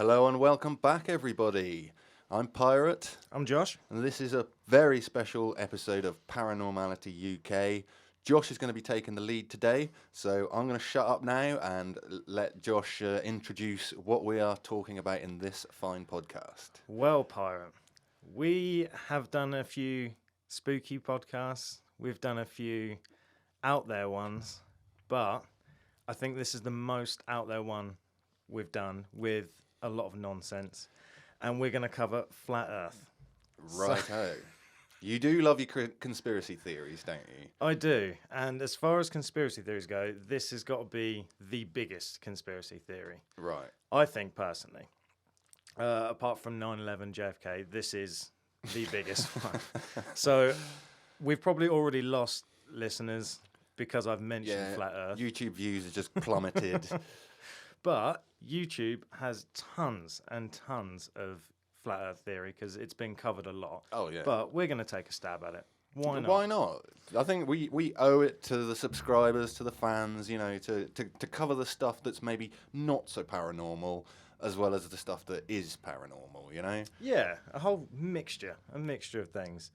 Hello and welcome back, everybody. I'm Pirate, I'm Josh. and this is a very special episode of Paranormality UK. Josh is going to be taking the lead today, so I'm going to shut up now and let Josh introduce what we are talking about in this fine podcast. Well, Pirate, we have done a few spooky podcasts. We've done a few out there ones, but I think this is the most out there one we've done with a lot of nonsense. And we're going to cover Flat Earth. Righto. You do love your conspiracy theories, don't you? I do. And as far as conspiracy theories go, this has got to be the biggest conspiracy theory. Right. I think, personally. Apart from 9/11 JFK, this is the biggest one. So we've probably already lost listeners because I've mentioned Flat Earth. YouTube views are just plummeted. But YouTube has tons and tons of Flat Earth theory because it's been covered a lot. Oh, yeah. But we're going to take a stab at it. Why not? Why not? I think we owe it to the subscribers, to the fans, you know, to cover the stuff that's maybe not so paranormal as well as the stuff that is paranormal, you know? Yeah, a whole mixture of things.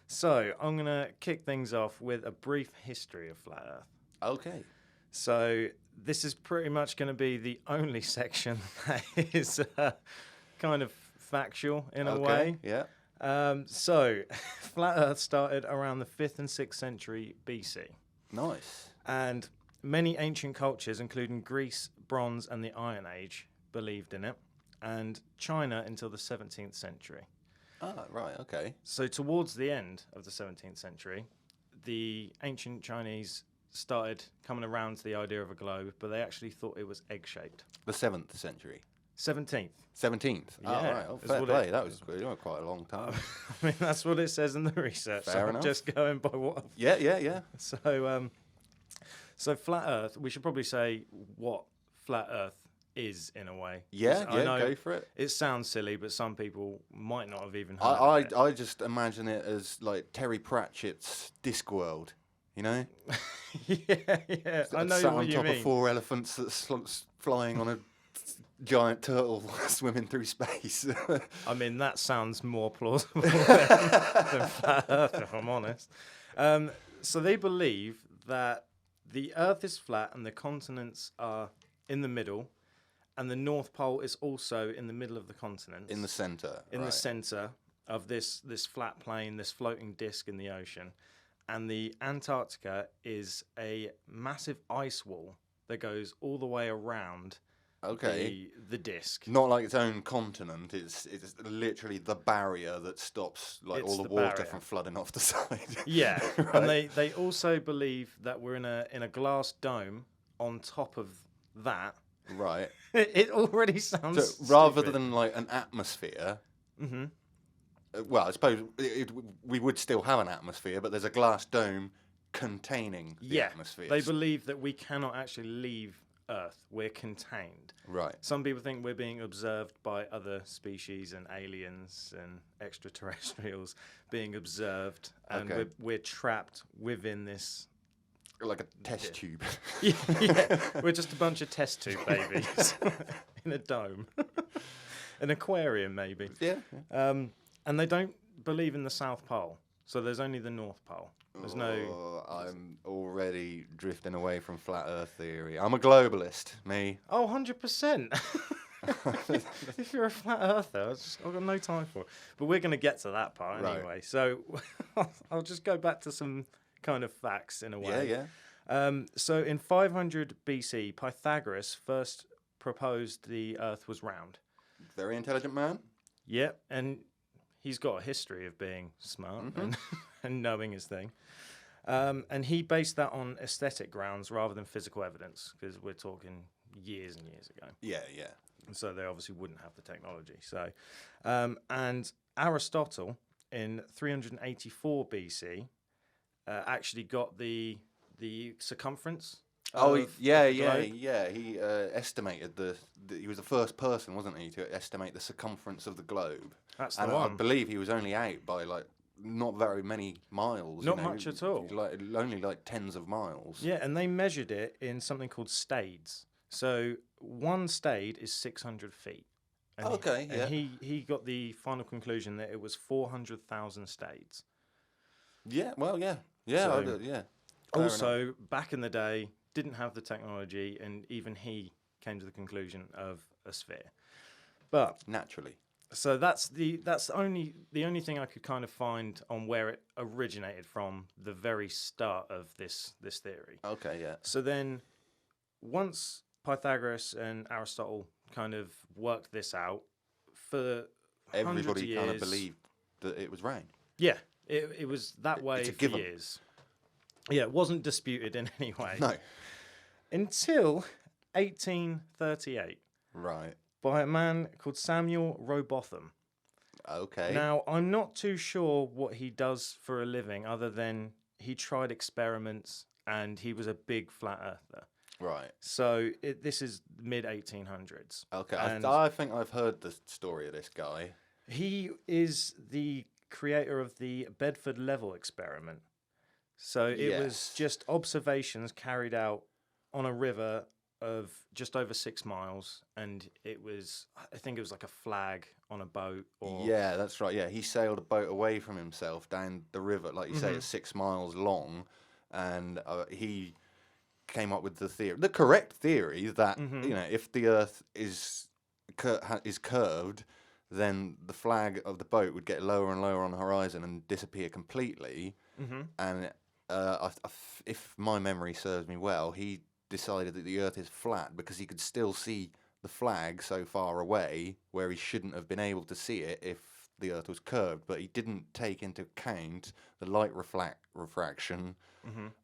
So I'm going to kick things off with a brief history of Flat Earth. Okay. So this is pretty much going to be the only section that is kind of factual in a way. Yeah. So Flat Earth started around the 5th and 6th century BC. Nice. And many ancient cultures, including Greece, Bronze, and the Iron Age, believed in it. And China until the 17th century. Ah, right, okay. So towards the end of the 17th century, the ancient Chinese started coming around to the idea of a globe, but they actually thought it was egg-shaped. The 7th century. 17th. 17th. Yeah, Oh, right. Oh, fair play. That was quite a long time. I mean, that's what it says in the research. Fair so enough. I'm just going by what. Yeah. So Flat Earth. We should probably say what Flat Earth is in a way. Yeah, I know go for it. It sounds silly, but some people might not have even heard of it. I just imagine it as like Terry Pratchett's Discworld, you know? yeah. I know Sat what on you top mean. of 4 elephants that's flying on a giant turtle swimming through space. I mean, that sounds more plausible than Flat Earth, if I'm honest. So they believe that the Earth is flat and the continents are in the middle, and the North Pole is also in the middle of the continent. In the centre. In the centre of this flat plane, this floating disc in the ocean. And the Antarctica is a massive ice wall that goes all the way around the disc. Not like its own continent. It's literally the barrier that stops all the water barrier from flooding off the side. Yeah, Right. and they also believe that we're in a glass dome on top of that. Right. It already sounds So rather stupid. than like an atmosphere. Mhm. Well, I suppose we would still have an atmosphere, but there's a glass dome containing the atmosphere. They believe that we cannot actually leave Earth. We're contained. Right. Some people think we're being observed by other species and aliens and extraterrestrials being observed, and Okay. we're trapped within this. Like a test tube. Yeah, we're just a bunch of test tube babies in a dome, an aquarium maybe. Yeah. And they don't believe in the South Pole, so there's only the North Pole. There's no. I'm already drifting away from flat Earth theory. I'm a globalist, me. Oh, 100%. If you're a flat earther, I've got no time for it. But we're going to get to that part Right. anyway. So I'll just go back to some kind of facts in a way. Yeah. So in 500 BC, Pythagoras first proposed the Earth was round. Very intelligent man. Yep, and he's got a history of being smart and knowing his thing. And he based that on aesthetic grounds rather than physical evidence, because we're talking years and years ago. Yeah. And so they obviously wouldn't have the technology. So, and Aristotle in 384 BC actually got the circumference. Oh, yeah. globe. He estimated he was the first person, wasn't he, to estimate the circumference of the globe. That's the And one. I believe he was only out by like not very many miles. Not much at all. Only like tens of miles. Yeah, and they measured it in something called stades. So one stade is 600 feet. And Okay, yeah. he got the final conclusion that it was 400,000 stades. Yeah, well, yeah. Yeah, So, yeah. Fair enough. Also, back in the day, didn't have the technology, and even he came to the conclusion of a sphere. But Naturally. so that's the only thing I could kind of find on where it originated from, the very start of this theory. Okay, yeah. So then, once Pythagoras and Aristotle kind of worked this out for hundreds of Everybody years, kind of believed that it was rain. yeah, it was that way It's a for given. years. Yeah, it wasn't disputed in any way. No. Until 1838 Right. by a man called Samuel Rowbotham. Okay. Now, I'm not too sure what he does for a living other than he tried experiments and he was a big flat earther. Right. So this is mid-1800s. Okay. And I think I've heard the story of this guy. he is the creator of the Bedford Level experiment. So it was Yes. just observations carried out on a river of just over 6 miles, and I think it was like a flag on a boat. Or Yeah, that's right. Yeah, he sailed a boat away from himself down the river, like you say, it's 6 miles long, and he came up with the correct theory that if the Earth is curved, then the flag of the boat would get lower and lower on the horizon and disappear completely. And if my memory serves me well, he decided that the Earth is flat because he could still see the flag so far away where he shouldn't have been able to see it if the Earth was curved. But he didn't take into account the light refraction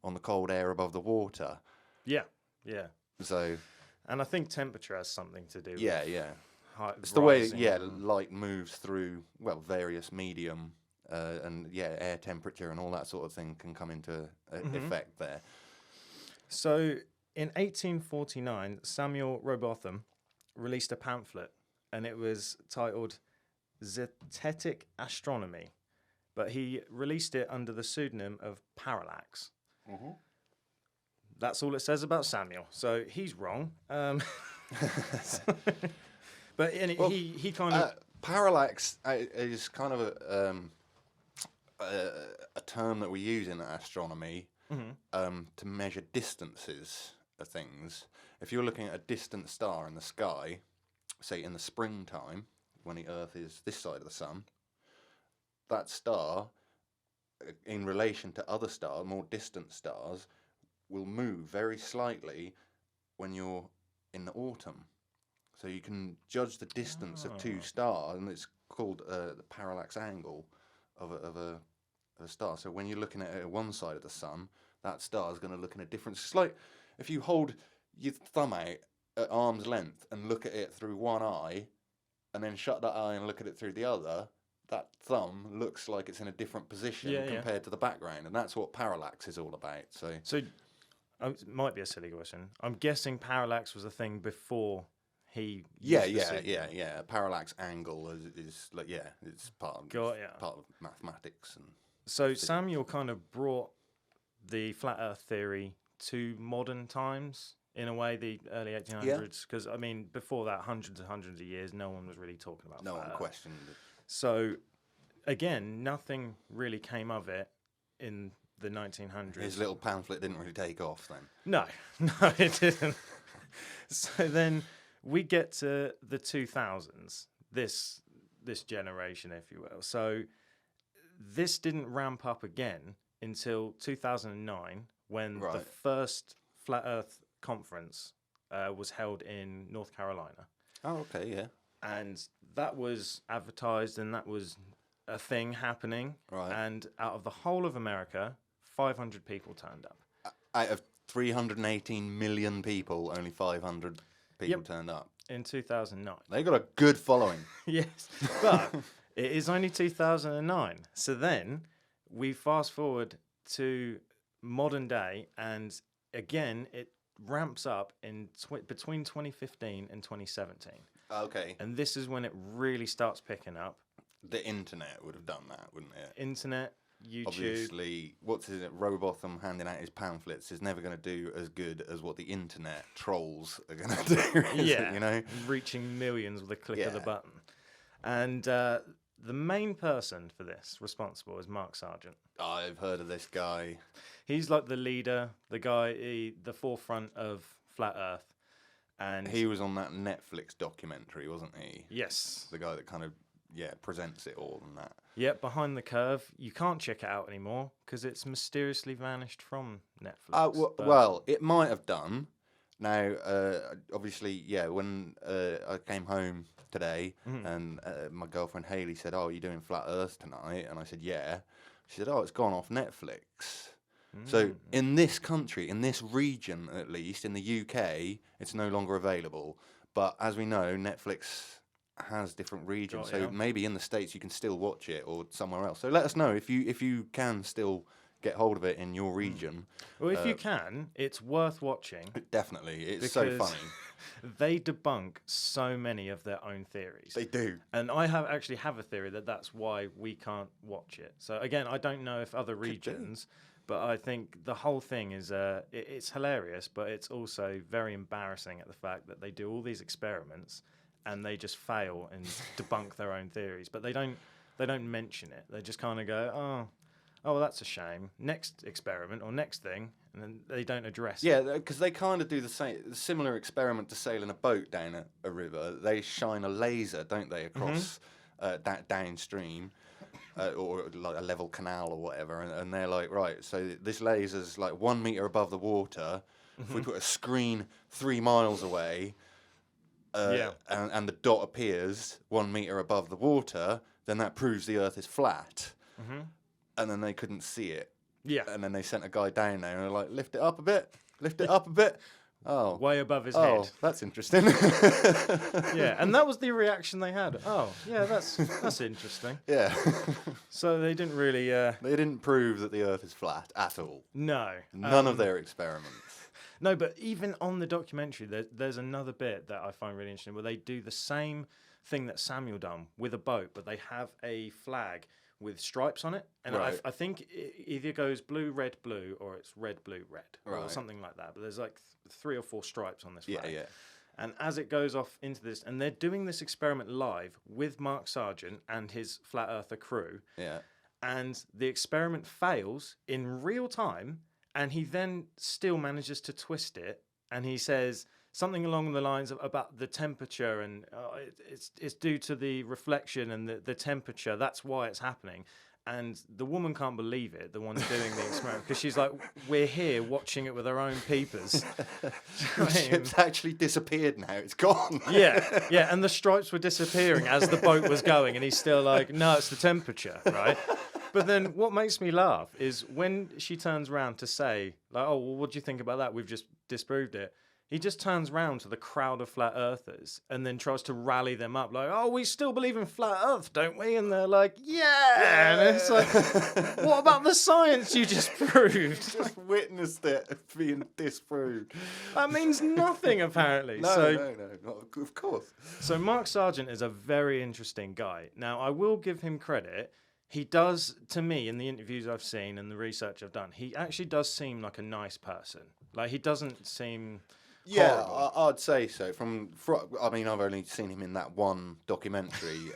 on the cold air above the water. Yeah, yeah. So, And I think temperature has something to do yeah, with yeah. height It's the way, rising yeah, and- light moves through, well, various medium, and yeah, air temperature and all that sort of thing can come into effect there. So in 1849, Samuel Rowbotham released a pamphlet, and it was titled Zetetic Astronomy, but he released it under the pseudonym of Parallax. That's all it says about Samuel, so he's wrong. But he kind of Parallax is kind of a term that we use in astronomy to measure distances of things. If you're looking at a distant star in the sky, say in the springtime, when the Earth is this side of the sun, that star, in relation to other stars, more distant stars, will move very slightly when you're in the autumn. So you can judge the distance of two stars, and it's called the parallax angle of a star. So when you're looking at it at one side of the sun, that star is going to look in a different. It's like if you hold your thumb out at arm's length and look at it through one eye, and then shut that eye and look at it through the other. That thumb looks like it's in a different position compared to the background, and that's what parallax is all about. So it might be a silly question. I'm guessing parallax was a thing before he. yeah. Parallax angle is like it's part of mathematics and. So Samuel kind of brought the flat Earth theory to modern times in a way, the early 1800s, because I mean before that, hundreds of years, no one was really talking about. No flat one Earth. questioned it. So again, nothing really came of it in the 1900s. His little pamphlet didn't really take off then. No, it didn't. So then we get to the 2000s, this generation, if you will. So this didn't ramp up again until 2009, when the first Flat Earth conference was held in North Carolina. Oh, okay, yeah. And that was advertised, and that was a thing happening. Right. And out of the whole of America, 500 people turned up. Out of 318 million people, only 500 people turned up. In 2009. They got a good following. Yes, but it is only 2009. So then we fast forward to modern day, and again, it ramps up in between 2015 and 2017. Okay. And this is when it really starts picking up. The internet would have done that, wouldn't it? Internet, YouTube. Obviously, Robotham handing out his pamphlets is never going to do as good as what the internet trolls are going to do. Yeah, you know, reaching millions with a click of the button. And the main person for this responsible is Mark Sargent. I've heard of this guy. He's like the leader, the guy, the forefront of Flat Earth. And he was on that Netflix documentary, wasn't he? Yes. The guy that kind of, presents it all and that. Yep, Behind the Curve. You can't check it out anymore because it's mysteriously vanished from Netflix. Well, it might have done. Now, obviously, when I came home today and my girlfriend Hayley said, "Oh, are you doing Flat Earth tonight?" And I said, "Yeah." She said, "Oh, it's gone off Netflix." So in this country, in this region at least, in the UK, it's no longer available. But as we know, Netflix has different regions. So maybe in the States you can still watch it or somewhere else. So let us know if you can still get hold of it in your region. Well, if you can, it's worth watching. Definitely. It's so funny. They debunk so many of their own theories. They do. And I actually have a theory that's why we can't watch it. So again, I don't know if other regions, but I think the whole thing is it's hilarious, but it's also very embarrassing at the fact that they do all these experiments and they just fail and debunk their own theories. But they don't mention it. They just kind of go, oh, well, that's a shame. Next experiment or next thing, and then they don't address it. Yeah, because they kind of do the similar experiment to sailing a boat down a river. They shine a laser, don't they, across that downstream, or like a level canal or whatever, and they're like, right, so this laser's like 1 meter above the water. If we put a screen 3 miles away, and the dot appears 1 meter above the water, then that proves the Earth is flat. And then they couldn't see it. Yeah. And then they sent a guy down there and they're like, lift it up a bit, lift it up a bit. Oh. Way above his head. Oh, that's interesting. Yeah, and that was the reaction they had. Oh, yeah, that's interesting. Yeah. So they didn't really... They didn't prove that the Earth is flat at all. No. None of their experiments. No, but even on the documentary, there's another bit that I find really interesting where they do the same thing that Samuel done with a boat, but they have a flag with stripes on it, and right. I think it either goes blue, red, blue, or it's red, blue, red, or right. something like that. But there's like 3 or 4 stripes on this flag. Yeah. And as it goes off into this, and they're doing this experiment live with Mark Sargent and his Flat Earther crew. Yeah. And the experiment fails in real time, and he then still manages to twist it, and he says something along the lines of about the temperature, and it's due to the reflection and the temperature. That's why it's happening. And the woman can't believe it, the one doing the experiment, because she's like, we're here watching it with our own peepers. The ship's actually disappeared now. It's gone. Yeah, and the stripes were disappearing as the boat was going, and he's still like, no, it's the temperature, right? But then what makes me laugh is when she turns around to say, like, oh, well, what do you think about that? We've just disproved it. He just turns round to the crowd of flat earthers and then tries to rally them up, like, oh, we still believe in flat earth, don't we? And they're like, yeah. And it's like, what about the science you just proved? Just witnessed it being disproved. That means nothing, apparently. No, of course. So Mark Sargent is a very interesting guy. Now, I will give him credit. He does, to me, in the interviews I've seen and the research I've done, he actually does seem like a nice person. Like, he doesn't seem... Yeah, horrible. I'd say so. I mean, I've only seen him in that one documentary.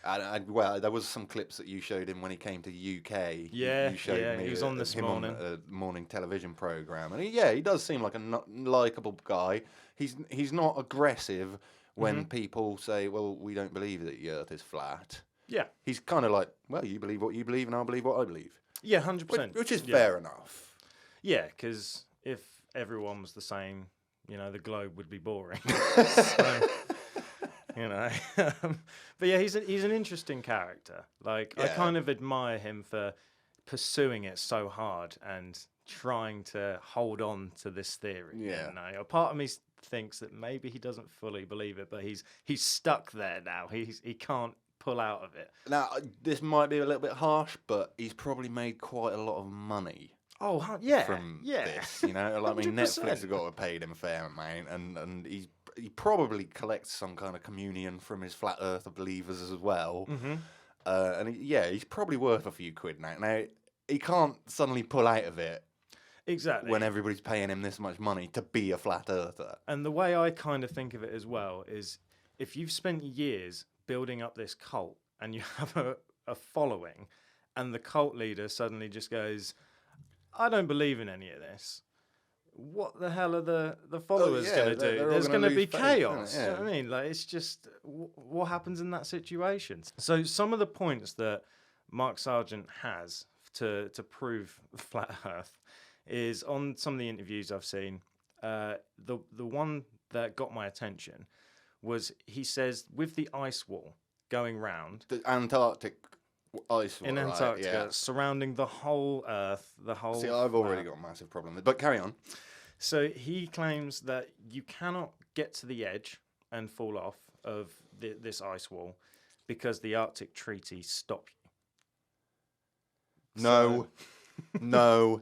Well, there was some clips that you showed him when he came to the UK. Yeah, you showed me he was on this morning. On a morning television program, and he does seem like a likable guy. He's not aggressive when people say, "Well, we don't believe that the Earth is flat." Yeah, he's kind of like, "Well, you believe what you believe, and I believe what I believe." Yeah, 100%. Which is fair enough. Yeah, because if everyone was the same, the globe would be boring. So, but yeah, he's an interesting character. Like, I kind of admire him for pursuing it so hard and trying to hold on to this theory. Yeah. A part of me thinks that maybe he doesn't fully believe it, but he's stuck there now. He can't pull out of it. Now, this might be a little bit harsh, but he's probably made quite a lot of money. Oh, yeah. From this, I mean, Netflix has got to pay him a fair amount, and he probably collects some kind of communion from his flat earther believers as well. And he's probably worth a few quid now. Now, he can't suddenly pull out of it Exactly. when everybody's paying him this much money to be a flat earther. And the way I kind of think of it as well is if you've spent years building up this cult and you have a following, and the cult leader suddenly just goes, I don't believe in any of this. What the hell are the followers going to do? There's going to be chaos. Yeah. You know what I mean? Like, it's just what happens in that situation. So some of the points that Mark Sargent has to prove flat Earth is on some of the interviews I've seen. The one that got my attention was he says with the ice wall going round, The Antarctic ice wall, in right, Antarctica, yeah. surrounding the whole Earth, the whole. See, I've already got a massive problem with it. But carry on. So he claims that you cannot get to the edge and fall off of this ice wall because the Arctic Treaty stop you. No,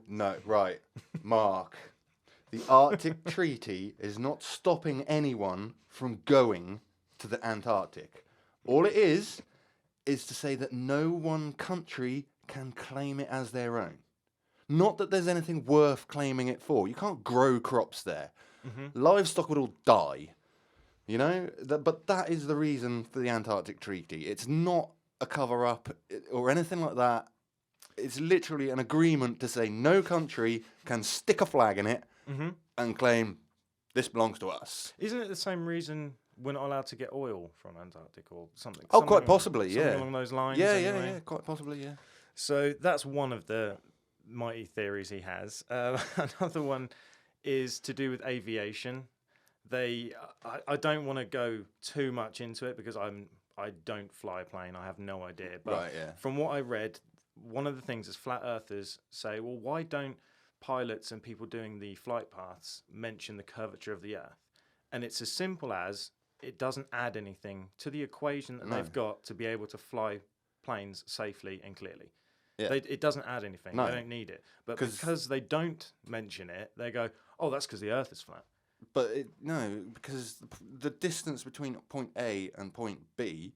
no. Right, Mark. The Arctic Treaty is not stopping anyone from going to the Antarctic. All it is to say that no one country can claim it as their own. Not that there's anything worth claiming it for. You can't grow crops there. Mm-hmm. Livestock would all die. You know? But that is the reason for the Antarctic Treaty. It's not a cover-up or anything like that. It's literally an agreement to say no country can stick a flag in it Mm-hmm. and claim this belongs to us. Isn't it the same reason we're not allowed to get oil from Antarctic or something? Oh, Something quite possibly, something yeah. along those lines. Yeah, anyway. quite possibly, yeah. So that's one of the mighty theories he has. Another one is to do with aviation. I don't want to go too much into it because I don't fly a plane. I have no idea. But Right, yeah. from what I read, one of the things is flat earthers say, well, why don't pilots and people doing the flight paths mention the curvature of the Earth? And it's as simple as it doesn't add anything to the equation that they've got to be able to fly planes safely and clearly. Yeah. It doesn't add anything. No. They don't need it. But because they don't mention it, they go, oh, that's because the Earth is flat. But no, because the distance between point A and point B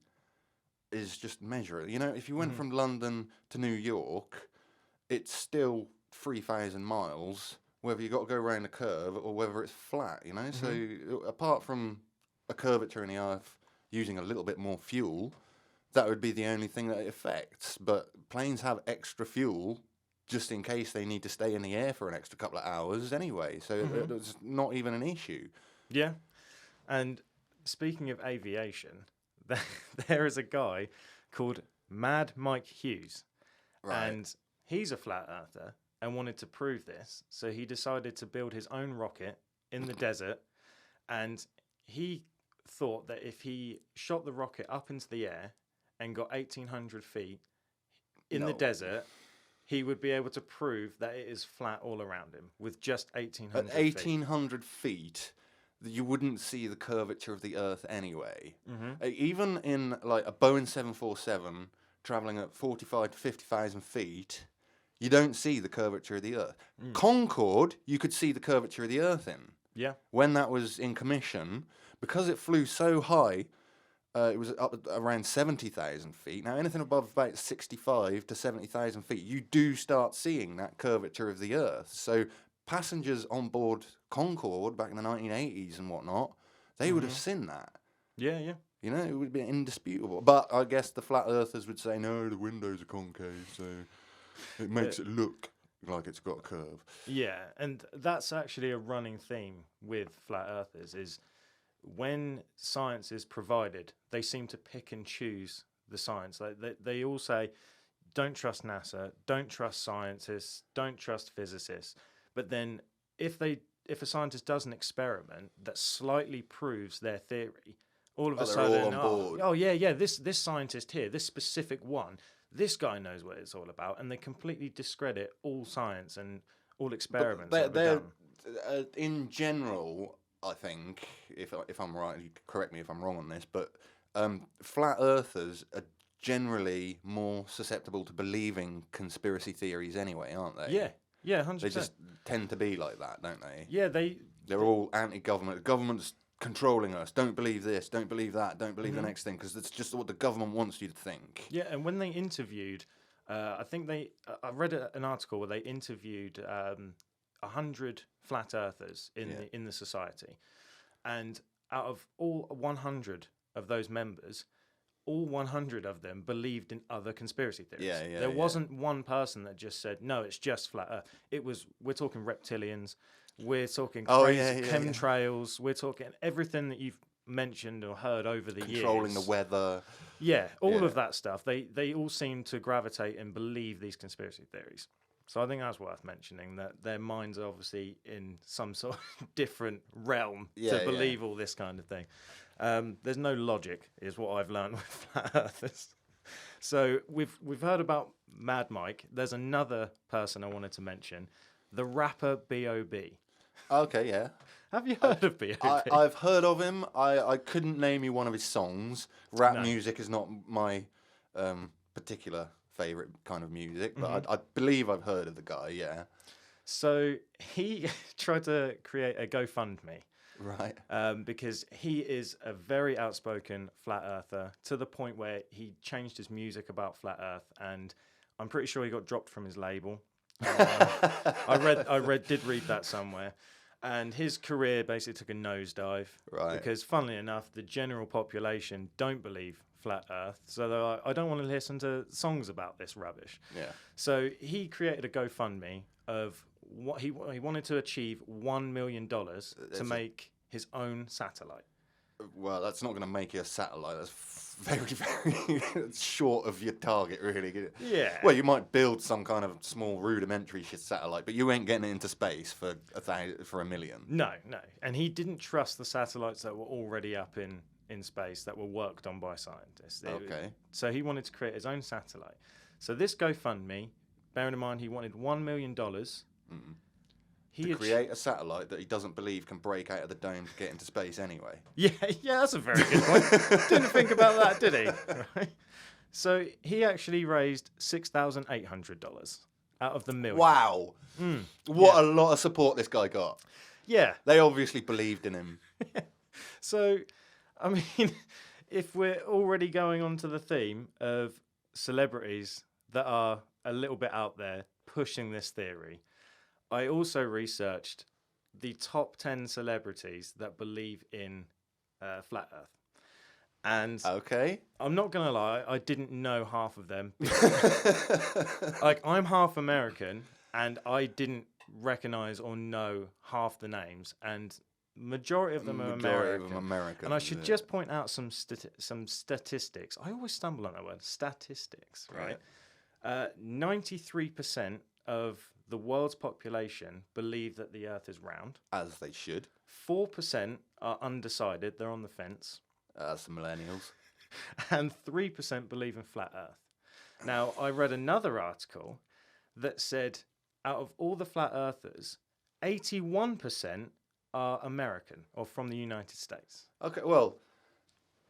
is just measurable. You know, if you went from London to New York, it's still 3,000 miles, whether you got to go around a curve or whether it's flat, you know? So apart from a curvature in the Earth using a little bit more fuel, that would be the only thing that it affects. But planes have extra fuel just in case they need to stay in the air for an extra couple of hours anyway. So it's not even an issue. Yeah. And speaking of aviation, there is a guy called Mad Mike Hughes. Right. And he's a flat earther and wanted to prove this. So he decided to build his own rocket in the desert. And he thought that if he shot the rocket up into the air and got 1,800 feet in the desert, he would be able to prove that it is flat all around him with just 1,800 At 1,800 feet, you wouldn't see the curvature of the Earth anyway. Even in like a Boeing 747 traveling at 45 to 50,000 feet, you don't see the curvature of the Earth. Concorde, you could see the curvature of the Earth in. Yeah. When that was in commission, because it flew so high, it was up at around 70,000 feet. Now, anything above about 65 to 70,000 feet, you do start seeing that curvature of the Earth. So passengers on board Concorde back in the 1980s and whatnot, they would have seen that. Yeah, yeah. You know, it would be indisputable. But I guess the flat earthers would say, no, the windows are concave, so it makes it look like it's got a curve. Yeah, and that's actually a running theme with flat earthers is when science is provided, they seem to pick and choose the science. Like they all say, don't trust NASA, don't trust scientists, don't trust physicists. But then if a scientist does an experiment that slightly proves their theory, all of a sudden, all on board. This scientist here, this specific one, this guy knows what it's all about, and they completely discredit all science and all experiments. They're in general, I think, if I'm right, you correct me if I'm wrong on this, but flat earthers are generally more susceptible to believing conspiracy theories anyway, aren't they? Yeah, 100%. They just tend to be like that, don't they? Yeah, They're all anti-government. The government's controlling us. Don't believe this. Don't believe that. Don't believe the next thing, because that's just what the government wants you to think. Yeah, and when they interviewed, I think I read an article where they interviewed 100 flat earthers in the society, and out of all 100 of those members, all 100 of them believed in other conspiracy theories. There wasn't one person that just said, no, it's just flat Earth. We're talking reptilians, we're talking crazy chemtrails, we're talking everything that you've mentioned or heard over the years. Controlling the weather. Yeah, all of that stuff. They all seem to gravitate and believe these conspiracy theories. So I think that's worth mentioning, that their minds are obviously in some sort of different realm to believe all this kind of thing. There's no logic, is what I've learned with flat earthers. So we've heard about Mad Mike. There's another person I wanted to mention, the rapper B.O.B. Okay, yeah. Have you heard of B.O.B.? I've heard of him. I couldn't name you one of his songs. Rap music is not my particular favourite kind of music, but I believe I've heard of the guy, yeah. So he tried to create a GoFundMe. Right. Because he is a very outspoken flat earther, to the point where he changed his music about flat earth, and I'm pretty sure he got dropped from his label. I did read that somewhere. And his career basically took a nosedive. Right. Because funnily enough, the general population don't believe flat earth, so they're like, I don't want to listen to songs about this rubbish. Yeah. So he created a GoFundMe of what he wanted to achieve $1 million to make his own satellite. Well, that's not going to make you a satellite. That's very, very short of your target, really. Yeah. Well, you might build some kind of small rudimentary satellite, but you ain't getting it into space for $1 million. No. And he didn't trust the satellites that were already up in space that were worked on by scientists. Okay. So he wanted to create his own satellite. So this GoFundMe, bearing in mind he wanted $1 million. To create a satellite that he doesn't believe can break out of the dome to get into space anyway. Yeah, that's a very good point. Didn't think about that, did he? Right. So he actually raised $6,800 out of the million. Wow. What a lot of support this guy got. Yeah. They obviously believed in him. So, I mean, if we're already going on to the theme of celebrities that are a little bit out there pushing this theory, I also researched the top 10 celebrities that believe in flat Earth. And okay, I'm not going to lie, I didn't know half of them. Like, I'm half American, and I didn't recognize or know half the names. And majority of them are American. And I should just point out some statistics. I always stumble on that word, statistics, right? 93% of the world's population believe that the Earth is round. As they should. 4% are undecided, they're on the fence. That's the millennials. And 3% believe in flat Earth. Now, I read another article that said out of all the flat earthers, 81% are American or from the United States. Okay, well,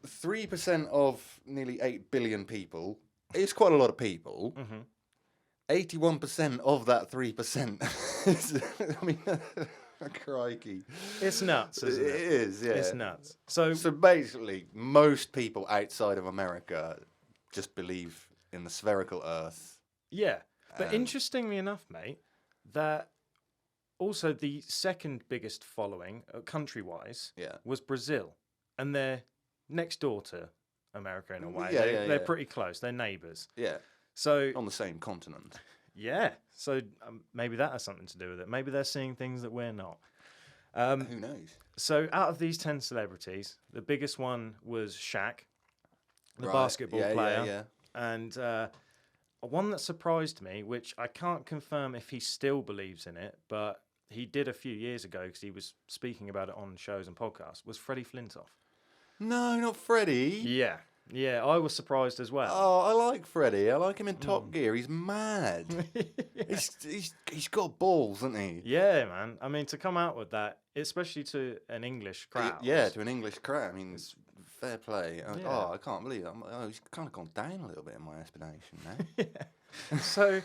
3% of nearly 8 billion people is quite a lot of people. 81% of that 3% is, I mean, crikey. It's nuts, isn't it? It is, yeah. It's nuts. So basically, most people outside of America just believe in the spherical Earth. Yeah, but interestingly enough, mate, that also the second biggest following, country-wise, was Brazil. And they're next door to America in a way. They're pretty close. They're neighbours. Yeah. So on the same continent. Yeah. So maybe that has something to do with it. Maybe they're seeing things that we're not. Who knows? So out of these 10 celebrities, the biggest one was Shaq, the basketball player. Yeah. And one that surprised me, which I can't confirm if he still believes in it, but he did a few years ago because he was speaking about it on shows and podcasts, was Freddie Flintoff. No, not Freddie. Yeah, I was surprised as well. Oh, I like Freddie. I like him in Top Gear. He's mad. he's got balls, hasn't he? Yeah, man. I mean, to come out with that, especially to an English crowd. Yeah, to an English crowd. I mean, it's fair play. I can't believe it. He's kind of gone down a little bit in my estimation now. So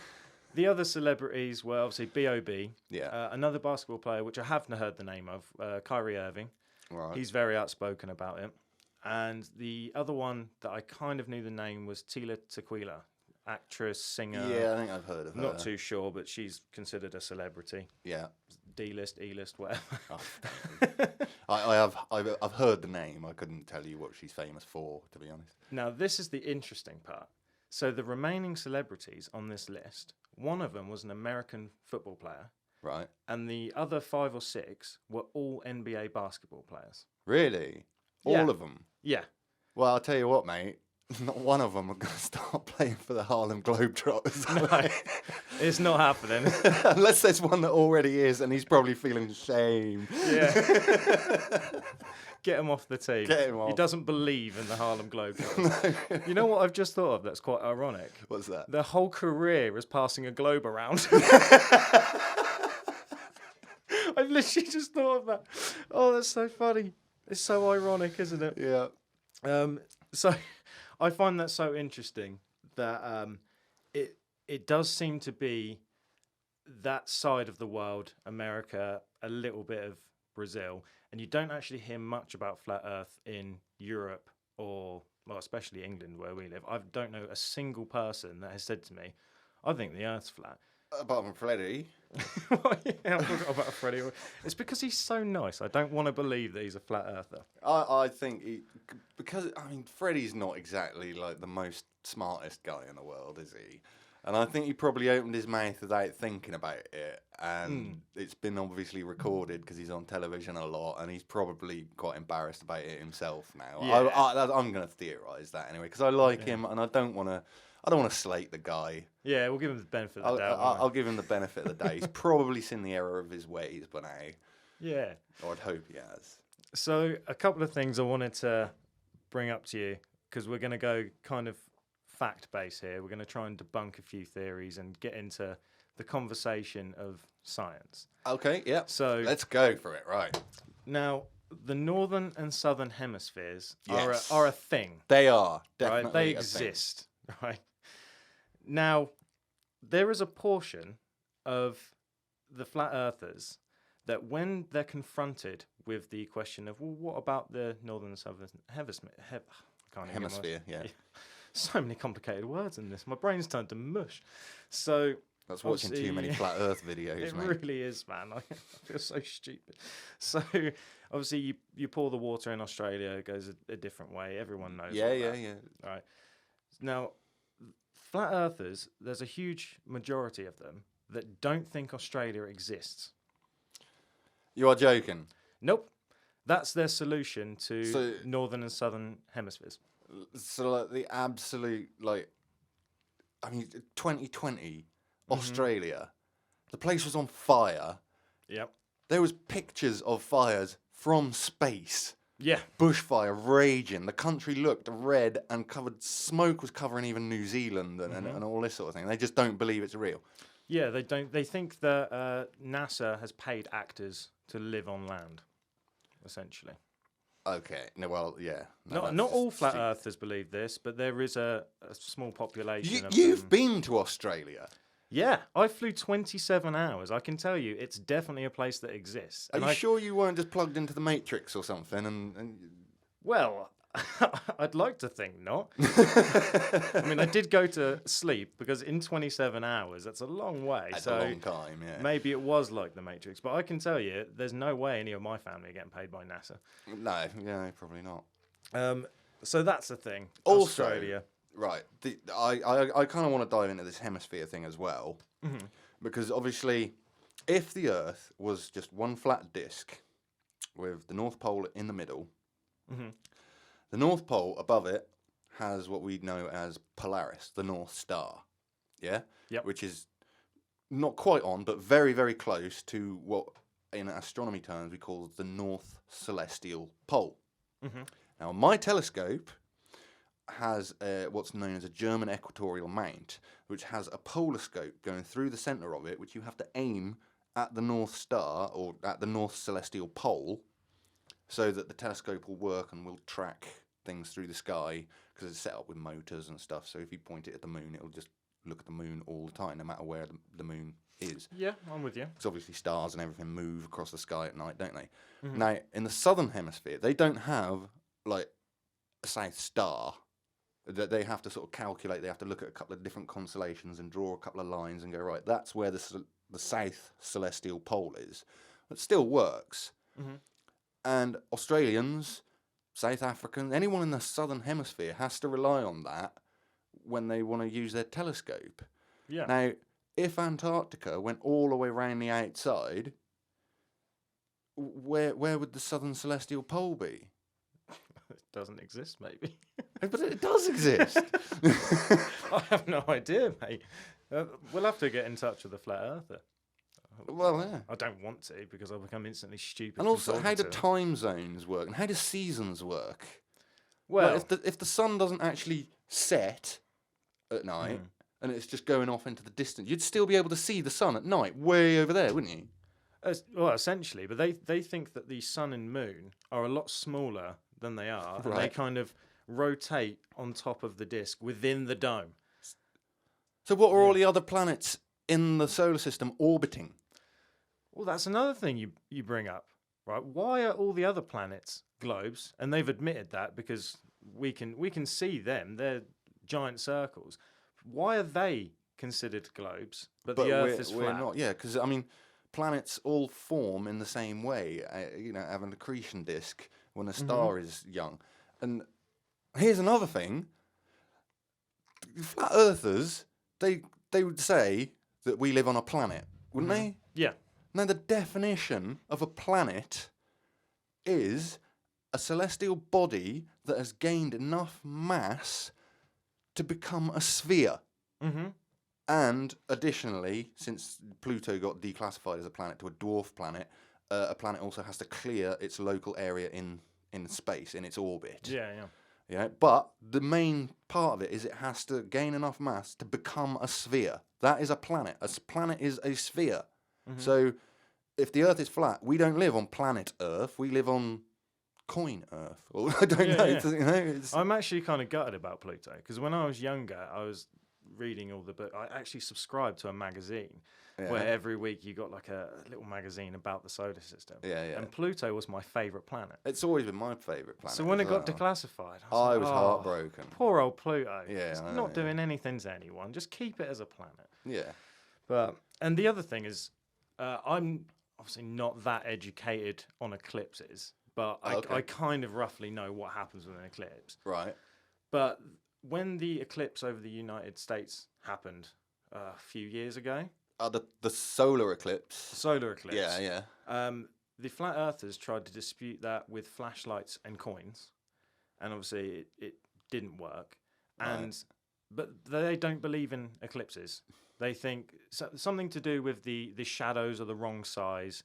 the other celebrities were obviously B.O.B. Yeah. Another basketball player, which I haven't heard the name of, Kyrie Irving. Right. He's very outspoken about it. And the other one that I kind of knew the name was Tila Tequila, actress, singer. Yeah, I think I've heard of her. Not too sure, but she's considered a celebrity. Yeah. D-list, E-list, whatever. Oh. I've heard the name. I couldn't tell you what she's famous for, to be honest. Now, this is the interesting part. So the remaining celebrities on this list, one of them was an American football player, Right. and the other 5 or 6 were all NBA basketball players. Really? Yeah. All of them? Yeah. Well, I'll tell you what, mate. Not one of them are going to start playing for the Harlem Globetrotters. No, it's not happening. Unless there's one that already is, and he's probably feeling shame. Yeah. Get him off the team. Get him off. He doesn't believe in the Harlem Globetrotters. You know what I've just thought of that's quite ironic? What's that? Their whole career is passing a globe around. I've literally just thought of that. Oh, that's so funny. It's so ironic, isn't it? Yeah. So I find that so interesting that it does seem to be that side of the world, America, a little bit of Brazil, and you don't actually hear much about flat Earth in Europe or, well, especially England where we live. I don't know a single person that has said to me, I think the Earth's flat. Apart from Freddie. Yeah, I forgot about Freddie. It's because he's so nice. I don't want to believe that he's a flat earther. I think because Freddie's not exactly like the most smartest guy in the world, is he? And I think he probably opened his mouth without thinking about it, and it's been obviously recorded because he's on television a lot, and he's probably quite embarrassed about it himself now. Yeah. I'm going to theorise that anyway because I like him, and I don't want to slate the guy. Yeah, we'll give him the benefit of the doubt. I'll give him the benefit of the doubt. He's probably seen the error of his ways by now. Yeah. Or I'd hope he has. So a couple of things I wanted to bring up to you because we're going to go kind of fact-based here. We're going to try and debunk a few theories and get into the conversation of science. Okay, yeah. So let's go for it, right. Now, the northern and southern hemispheres Yes. are a thing. They are, Right? definitely. They a thing. exist, right? Now, there is a portion of the flat earthers that when they're confronted with the question of, well, what about the northern and southern Hemisphere, yeah. So many complicated words in this. My brain's turned to mush. So That's watching too many flat Earth videos, it mate. really is, man. I feel so stupid. So obviously you pour the water in Australia, it goes a different way. Everyone knows. Yeah. All right. Now, flat earthers, there's a huge majority of them that don't think Australia exists. You are joking. Nope. That's their solution to So- northern and southern hemispheres. So like the absolute 2020 Australia, the place was on fire. Yep. There was pictures of fires from space. Yeah. Bushfire raging. The country looked red and covered. Smoke was covering even New Zealand and all this sort of thing. They just don't believe it's real. Yeah, they don't. They think that NASA has paid actors to live on land, essentially. Okay. No. Well. Yeah. No, Not all flat earthers believe this, but there is a small population. Of You've them. been to Australia. Yeah, I flew 27 hours. I can tell you, it's definitely a place that exists. Are you sure you weren't just plugged into the Matrix or something? And Well, I'd like to think not. I mean, I did go to sleep because in 27 hours, that's a long way. that's so a long time. Yeah. maybe it was like the Matrix, but I can tell you, there's no way any of my family are getting paid by NASA. No. Yeah. Probably not. So that's the thing. Also, Australia. Right. I kind of want to dive into this hemisphere thing as well. Because obviously, if the Earth was just one flat disk with the North Pole in the middle, the North Pole above it has what we know as Polaris, the North Star. Yeah? Yep. Which is not quite on, but very, very close to what, in astronomy terms, we call the North Celestial Pole. Now, my telescope has what's known as a German equatorial mount, which has a polar scope going through the centre of it, which you have to aim at the North Star or at the North Celestial Pole, so that the telescope will work and will track things through the sky because it's set up with motors and stuff. So if you point it at the moon, it'll just look at the moon all the time, no matter where the moon is. Yeah, I'm with you. Because obviously stars and everything move across the sky at night, don't they? Mm-hmm. Now, in the southern hemisphere, they don't have like a south star that they have to sort of calculate. They have to look at a couple of different constellations and draw a couple of lines and go, right, that's where the south celestial pole is. It still works. Mm-hmm. And Australians, South Africans, anyone in the southern hemisphere has to rely on that when they want to use their telescope. Yeah. Now, if Antarctica went all the way around the outside, where would the southern celestial pole be? It doesn't exist, maybe. But it does exist. I have no idea, mate. We'll have to get in touch with the flat earther. Well, yeah. I don't want to because I'll become instantly stupid. And also, from how do talking to time zones work, and how do seasons work? Well, Like, if the sun doesn't actually set at night, and it's just going off into the distance, you'd still be able to see the sun at night, way over there, wouldn't you? well, essentially, but they think that the sun and moon are a lot smaller than they are, and they Right. kind of rotate on top of the disk within the dome. So what are all the other planets in the solar system orbiting? Well, that's another thing you bring up, right? Why are all the other planets globes? And they've admitted that because we can see them; they're giant circles. Why are they considered globes, but the Earth is flat? We're not, yeah, because, I mean, planets all form in the same way, have an accretion disk when a star is young. And here's another thing. Flat earthers, they would say that we live on a planet, wouldn't they? Yeah. Now, the definition of a planet is a celestial body that has gained enough mass to become a sphere. Mm-hmm. And additionally, since Pluto got declassified as a planet to a dwarf planet, a planet also has to clear its local area in space, in its orbit. Yeah, yeah. Yeah, but the main part of it is it has to gain enough mass to become a sphere. That is a planet. Planet is a sphere. Mm-hmm. So if the Earth is flat, we don't live on planet Earth. We live on coin Earth. Or I don't know. Yeah. You know, it's... I'm actually kind of gutted about Pluto because when I was younger, I was reading all the books. I actually subscribed to a magazine where every week you got like a little magazine about the solar system. Yeah, yeah. And Pluto was my favourite planet. It's always been my favourite planet. So when as it got well. declassified, I like, was "Oh, heartbroken. Poor old Pluto. Yeah, It's I know, not doing anything to anyone. Just keep it as a planet. Yeah. And the other thing is, I'm obviously not that educated on eclipses, but I kind of roughly know what happens with an eclipse. Right. But when the eclipse over the United States happened a few years ago, The solar eclipse. solar eclipse. Yeah, yeah. The flat earthers tried to dispute that with flashlights and coins, and obviously it didn't work. Right. But they don't believe in eclipses. They think something to do with the shadows are the wrong size,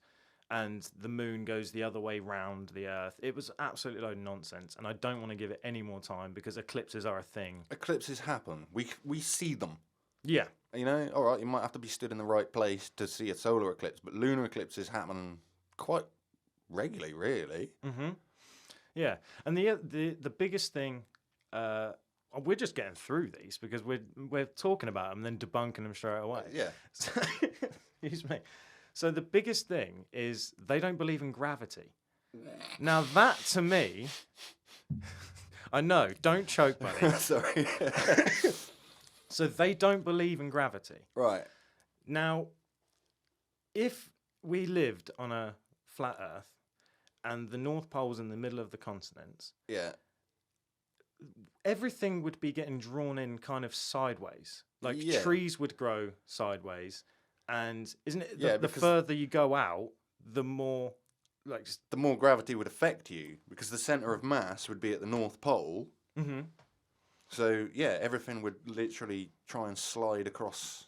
and the moon goes the other way round the Earth. It was absolutely load of nonsense, and I don't want to give it any more time because eclipses are a thing. Eclipses happen. We see them. Yeah. You know, all right, you might have to be stood in the right place to see a solar eclipse, but lunar eclipses happen quite regularly, really. Mm-hmm. Yeah, and the biggest thing, we're just getting through these because we're talking about them and then debunking them straight away. Yeah. So, excuse me. So the biggest thing is they don't believe in gravity. Now that to me, I know, don't choke, buddy. Sorry. So they don't believe in gravity. Right. Now, if we lived on a flat Earth and the North Pole's in the middle of the continents, Yeah. everything would be getting drawn in kind of sideways. Like Yeah. trees would grow sideways. And isn't it Yeah, the because- further you go out, the more like The more gravity would affect you because the center of mass would be at the North Pole. mm-hmm. So, yeah, everything would literally try and slide across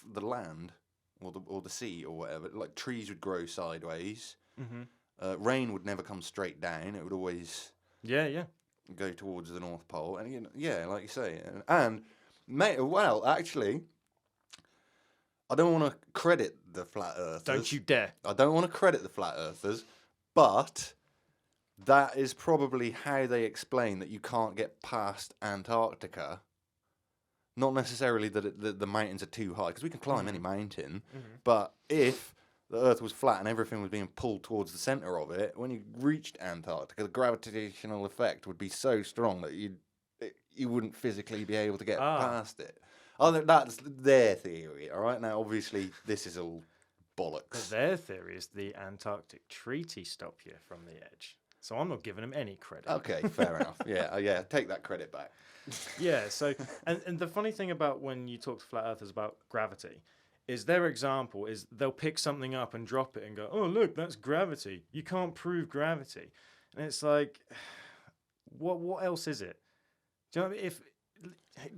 the land or the sea or whatever. Like trees would grow sideways. Mm-hmm. Rain would never come straight down. It would always Yeah. go towards the North Pole. And, you know, yeah, like you say. And, well, actually, I don't want to credit the flat earthers. Don't you dare. I don't want to credit the flat earthers, but that is probably how they explain that you can't get past Antarctica Not necessarily that the mountains are too high, because we can climb any Mm-hmm. mountain. But if the Earth was flat and everything was being pulled towards the center of it, when you reached Antarctica, the gravitational effect would be so strong that you wouldn't physically be able to get past it. Oh, that's their theory, all right? Now, obviously, this is all But bollocks. their theory is the Antarctic Treaty stopped you from the edge. So I'm not giving them any credit. Okay, fair enough. Yeah, take that credit back. Yeah, so, and the funny thing about when you talk to flat earthers about gravity is their example is they'll pick something up and drop it and go, oh, look, that's gravity. You can't prove gravity. And it's like, what else is it? Do you know what I mean? If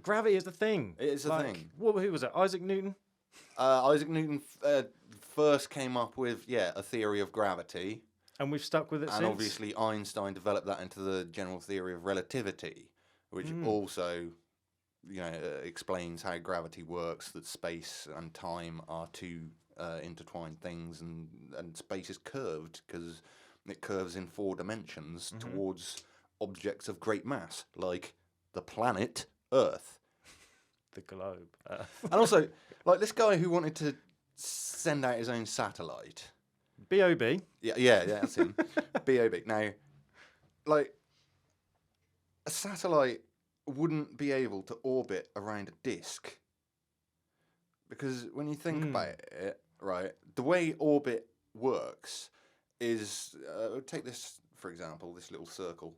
gravity is the thing. It is a Like, thing. Who was it? Isaac Newton? Isaac Newton first came up with, a theory of gravity. And we've stuck with it And since. obviously Einstein developed that into the general theory of relativity, which also, explains how gravity works, that space and time are two intertwined things, and space is curved because it curves in 4 dimensions towards objects of great mass, like the planet Earth. The globe. And also, like this guy who wanted to send out his own satellite. B.O.B. Yeah, that's him. B.O.B. Now, like, a satellite wouldn't be able to orbit around a disk. Because when you think about it, right, the way orbit works is, take this, for example, this little circle,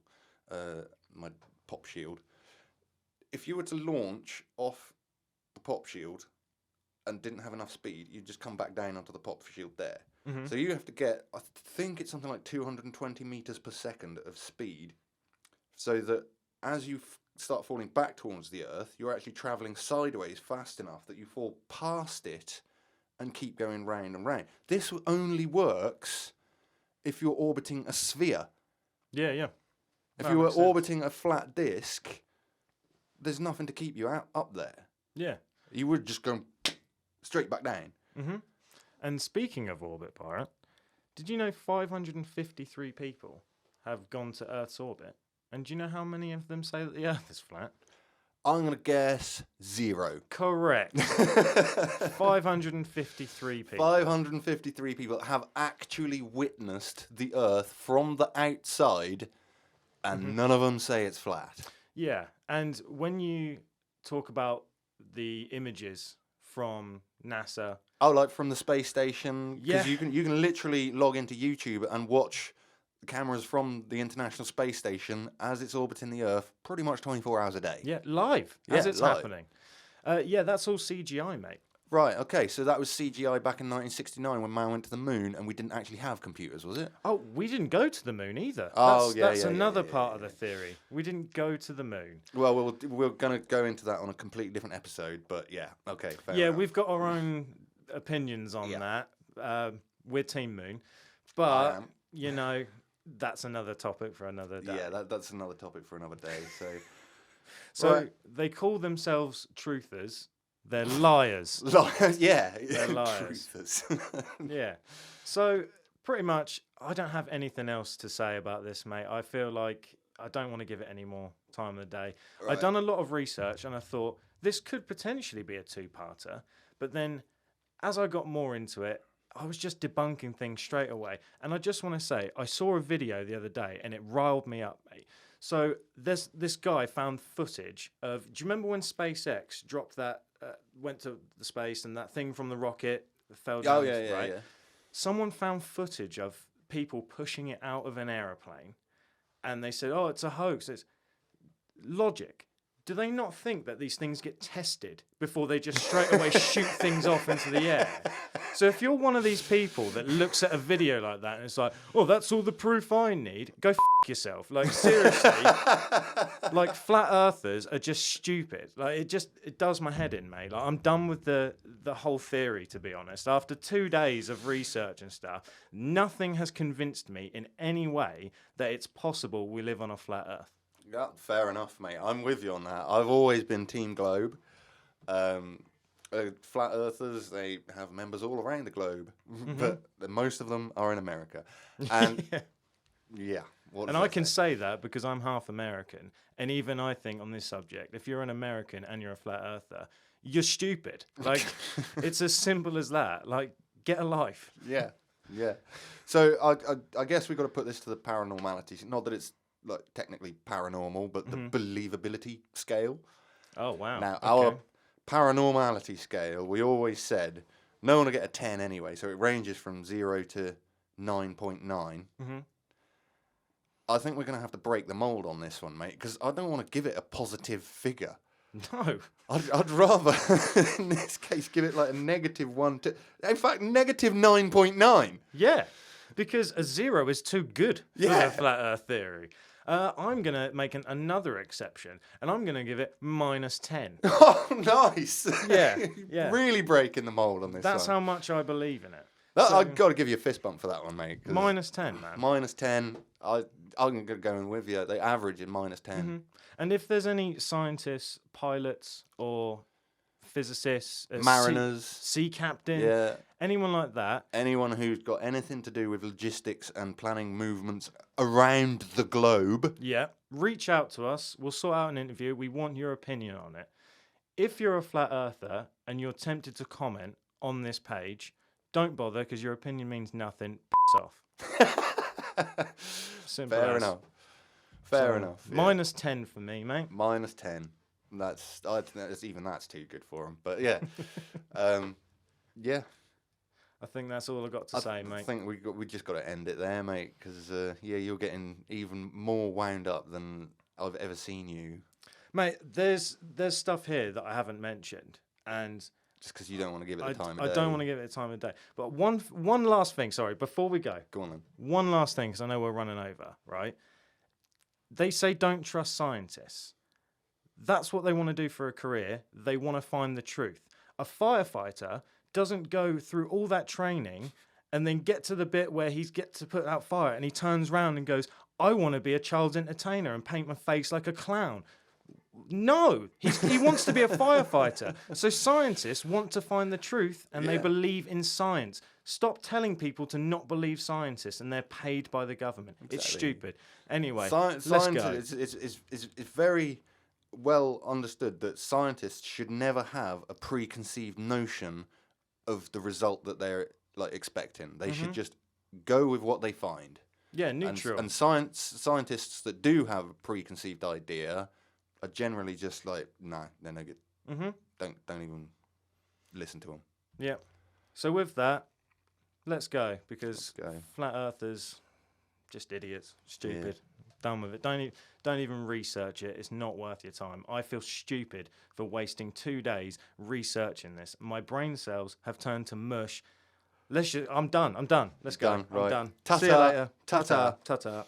my pop shield. If you were to launch off the pop shield and didn't have enough speed, you'd just come back down onto the pop shield there. So you have to get, I think it's something like 220 meters per second of speed, so that as you start falling back towards the Earth, you're actually travelling sideways fast enough that you fall past it and keep going round and round. This only works if you're orbiting a sphere. Yeah. If you were orbiting a flat disk, there's nothing to keep you up there. Yeah. You would just go straight back down. And speaking of orbit, Pirate, did you know 553 people have gone to Earth's orbit? And do you know how many of them say that the Earth is flat? I'm going to guess 0. Correct. 553 people. 553 people have actually witnessed the Earth from the outside, and none of them say it's flat. Yeah, and when you talk about the images from NASA... Oh, like from the space station? Yeah. Because you can literally log into YouTube and watch the cameras from the International Space Station as it's orbiting the Earth pretty much 24 hours a day. Yeah, live, as Yeah, it's live. happening. That's all CGI, mate. Right, okay, so that was CGI back in 1969 when man went to the moon and we didn't actually have computers, was it? Oh, we didn't go to the moon either. Oh, That's yeah, another yeah, part of the theory. We didn't go to the moon. Well, we're going to go into that on a completely different episode, but yeah, okay, fair Yeah, enough. we've got our own opinions on Yeah. that. We're Team Moon. I But, am. that's another topic for another day. Yeah, that's another topic for another day, so... So Right. they call themselves truthers. They're liars. yeah, They're liars. truthers. Yeah. So pretty much, I don't have anything else to say about this, mate. I feel like I don't want to give it any more time of the day. Right. I've done a lot of research and I thought this could potentially be a two-parter. But then as I got more into it, I was just debunking things straight away. And I just want to say, I saw a video the other day and it riled me up, mate. So there's this guy found footage of, do you remember when SpaceX dropped that, went to the space and that thing from the rocket fell down? Oh, yeah, right? yeah. Someone found footage of people pushing it out of an aeroplane and they said, oh, it's a hoax. It's logic. Do they not think that these things get tested before they just straight away shoot things off into the air? So if you're one of these people that looks at a video like that and it's like, oh, that's all the proof I need, go f*** yourself. Like, seriously, like, flat earthers are just stupid. Like, it does my head in, mate. Like, I'm done with the whole theory, to be honest. After 2 days of research and stuff, nothing has convinced me in any way that it's possible we live on a flat earth. Yeah, fair enough, mate. I'm with you on that. I've always been Team Globe. Flat Earthers, they have members all around the globe, but most of them are in America. And yeah, What And does I that can say? say that because I'm half American. And even I think on this subject, if you're an American and you're a flat earther, you're stupid. Like, it's as simple as that. Like, get a life. Yeah, yeah. So I guess we've got to put this to the paranormality. Not that it's like technically paranormal, but the believability scale. Oh, wow. Now, Okay. our paranormality scale, we always said no one will get a 10 anyway, so it ranges from 0 to 9.9. Mm-hmm. I think we're going to have to break the mold on this one, mate, because I don't want to give it a positive figure. No. I'd rather, in this case, give it like a -1 to, in fact, -9.9. Yeah, because a 0 is too good for Yeah. the flat earth theory. I'm going to make another exception, and I'm going to give it -10. Oh, nice. Yeah, yeah. Really breaking the mold on this That's one. how much I believe in it. I've got to give you a fist bump for that one, mate. -10, man. -10. I'm going with you. They average in -10. And if there's any scientists, pilots, or physicists, Mariners. sea captain, Yeah. anyone like that, Anyone who's got anything to do with logistics and planning movements around the globe. yeah, reach out to us. We'll sort out an interview. We want your opinion on it. If you're a flat earther and you're tempted to comment on this page, don't bother because your opinion means nothing. Piss off. Simple Fair as. enough. Fair So, enough. Yeah. -10 for me, mate. -10. I think that's too good for them. But yeah, yeah. I think that's all I got to say, I mate. think we just got to end it there, mate. Because yeah, you're getting even more wound up than I've ever seen you. Mate, there's stuff here that I haven't mentioned, and Just because you don't want to give it the time of I day. don't want to give it the time of day. But one last thing, sorry, before we go. Go on then. One last thing, because I know we're running over, right? They say don't trust scientists. That's what they want to do for a career. They want to find the truth. A firefighter doesn't go through all that training and then get to the bit where he's get to put out fire and he turns around and goes, I want to be a child's entertainer and paint my face like a clown. No, he wants to be a firefighter. So scientists want to find the truth and they Yeah. believe in science. Stop telling people to not believe scientists and they're paid by the government. It's Exactly. stupid. Anyway, Science let's go. is very well understood that scientists should never have a preconceived notion of the result that they're like expecting. They should just go with what they find. Yeah, neutral. And scientists that do have a preconceived idea are generally just like, nah, they're no good. Don't even listen to them. Yeah. So with that, let's go because Let's go. flat earthers, just idiots, stupid, done with it. Don't even research it. It's not worth your time. I feel stupid for wasting 2 days researching this. My brain cells have turned to mush. I'm done. Let's go. Done, right. I'm done. Ta-ta. See you later. Ta-ta. Ta-ta.